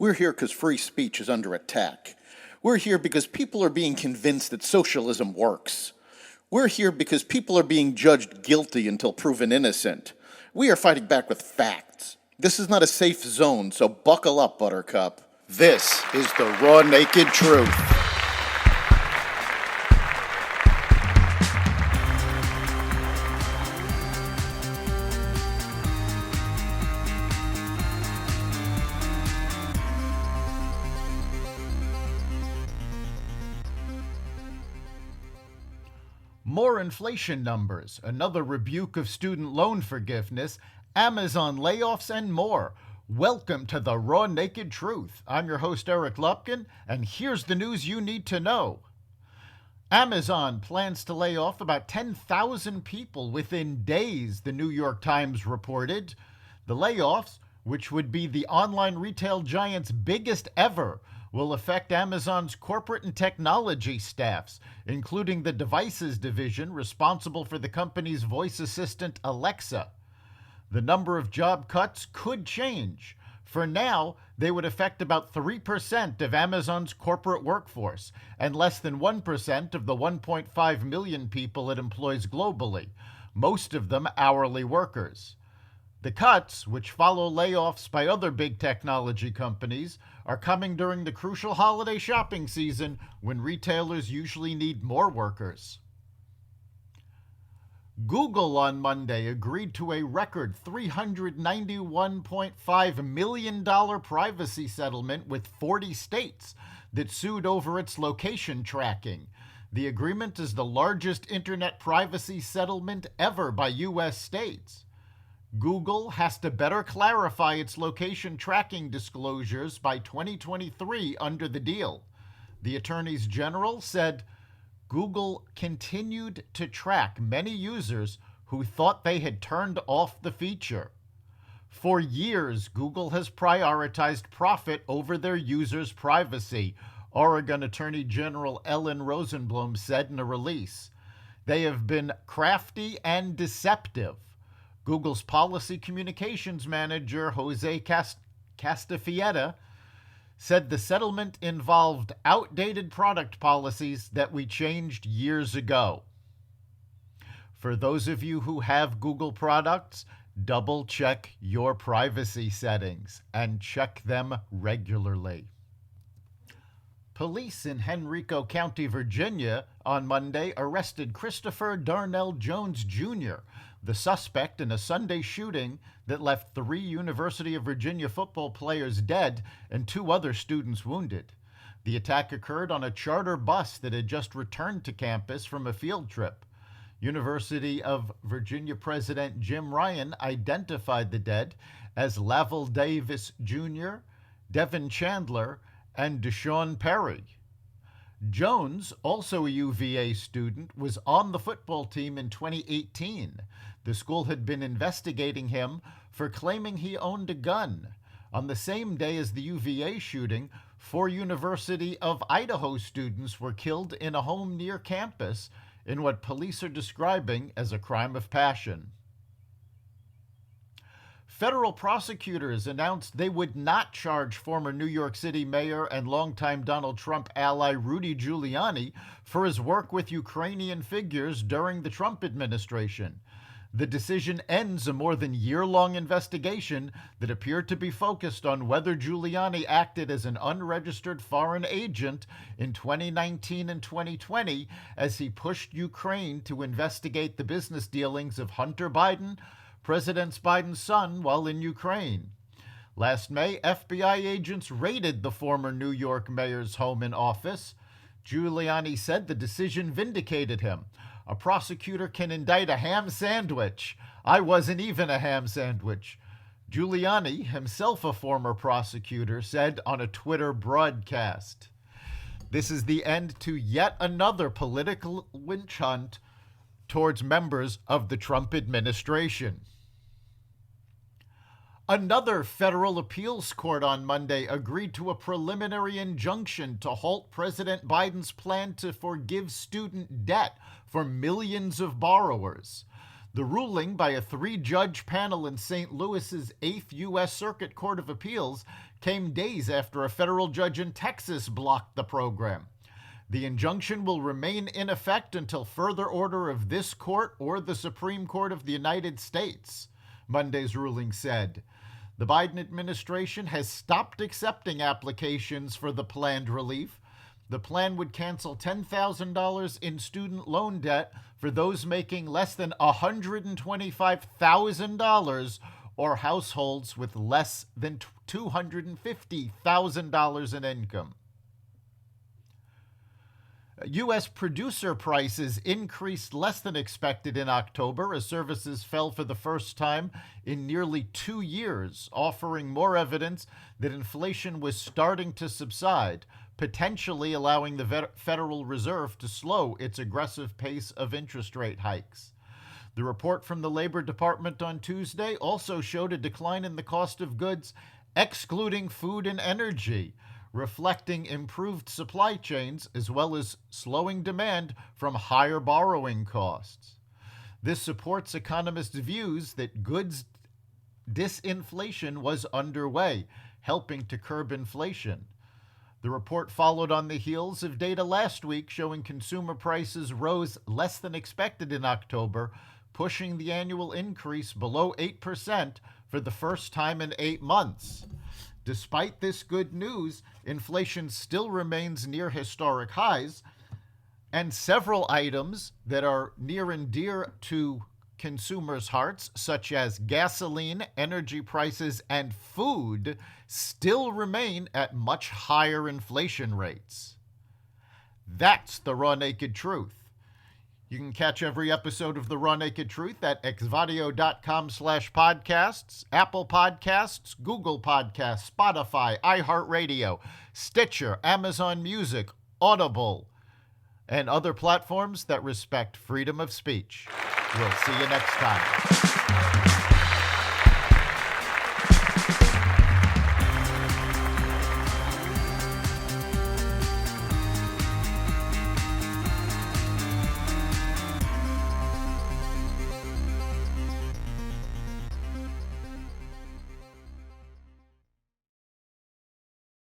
We're here because free speech is under attack. We're here because people are being convinced that socialism works. We're here because people are being judged guilty until proven innocent. We are fighting back with facts. This is not a safe zone, so buckle up, Buttercup. This is the raw, naked truth. More inflation numbers, another rebuke of student loan forgiveness, Amazon layoffs, and more. Welcome to the Raw Naked Truth. I'm your host, Eric Lupkin, and here's the news you need to know. Amazon plans to lay off about 10,000 people within days, the New York Times reported. The layoffs, which would be the online retail giant's biggest ever, will affect Amazon's corporate and technology staffs, including the devices division responsible for the company's voice assistant Alexa. The number of job cuts could change. For now, they would affect about 3% of Amazon's corporate workforce and less than 1% of the 1.5 million people it employs globally, most of them hourly workers. The cuts, which follow layoffs by other big technology companies, are coming during the crucial holiday shopping season when retailers usually need more workers. Google on Monday agreed to a record $391.5 million privacy settlement with 40 states that sued over its location tracking. The agreement is the largest internet privacy settlement ever by U.S. states. Google has to better clarify its location tracking disclosures by 2023 under the deal. The attorneys general said Google continued to track many users who thought they had turned off the feature. For years, Google has prioritized profit over their users' privacy, Oregon Attorney General Ellen Rosenblum said in a release. They have been crafty and deceptive. Google's policy communications manager, Jose Castafieta, said the settlement involved outdated product policies that we changed years ago. For those of you who have Google products, double-check your privacy settings and check them regularly. Police in Henrico County, Virginia, on Monday arrested Christopher Darnell Jones Jr., the suspect in a Sunday shooting that left 3 University of Virginia football players dead and 2 other students wounded. The attack occurred on a charter bus that had just returned to campus from a field trip. University of Virginia President Jim Ryan identified the dead as Lavelle Davis Jr., Devin Chandler, and Deshaun Perry. Jones, also a UVA student, was on the football team in 2018. The school had been investigating him for claiming he owned a gun. On the same day as the UVA shooting, 4 University of Idaho students were killed in a home near campus in what police are describing as a crime of passion. Federal prosecutors announced they would not charge former New York City mayor and longtime Donald Trump ally Rudy Giuliani for his work with Ukrainian figures during the Trump administration. The decision ends a more than year-long investigation that appeared to be focused on whether Giuliani acted as an unregistered foreign agent in 2019 and 2020 as he pushed Ukraine to investigate the business dealings of Hunter Biden, President Biden's son, while in Ukraine. Last May, FBI agents raided the former New York mayor's home and office. Giuliani said the decision vindicated him. A prosecutor can indict a ham sandwich. I wasn't even a ham sandwich. Giuliani, himself a former prosecutor, said on a Twitter broadcast. This is the end to yet another political witch hunt towards members of the Trump administration. Another federal appeals court on Monday agreed to a preliminary injunction to halt President Biden's plan to forgive student debt for millions of borrowers. The ruling by a 3-judge panel in St. Louis's 8th U.S. Circuit Court of Appeals came days after a federal judge in Texas blocked the program. The injunction will remain in effect until further order of this court or the Supreme Court of the United States, Monday's ruling said. The Biden administration has stopped accepting applications for the planned relief. The plan would cancel $10,000 in student loan debt for those making less than $125,000 or households with less than $250,000 in income. U.S. producer prices increased less than expected in October as services fell for the first time in nearly 2 years, offering more evidence that inflation was starting to subside, potentially allowing the Federal Reserve to slow its aggressive pace of interest rate hikes. The report from the Labor Department on Tuesday also showed a decline in the cost of goods, excluding food and energy, reflecting improved supply chains as well as slowing demand from higher borrowing costs. This supports economists' views that goods disinflation was underway, helping to curb inflation. The report followed on the heels of data last week showing consumer prices rose less than expected in October, pushing the annual increase below 8% for the first time in 8 months. Despite this good news, inflation still remains near historic highs, and several items that are near and dear to consumers' hearts, such as gasoline, energy prices, and food, still remain at much higher inflation rates. That's the Raw Naked Truth. You can catch every episode of The Raw Naked Truth at xvadio.com/podcasts, Apple Podcasts, Google Podcasts, Spotify, iHeartRadio, Stitcher, Amazon Music, Audible, and other platforms that respect freedom of speech. We'll see you next time.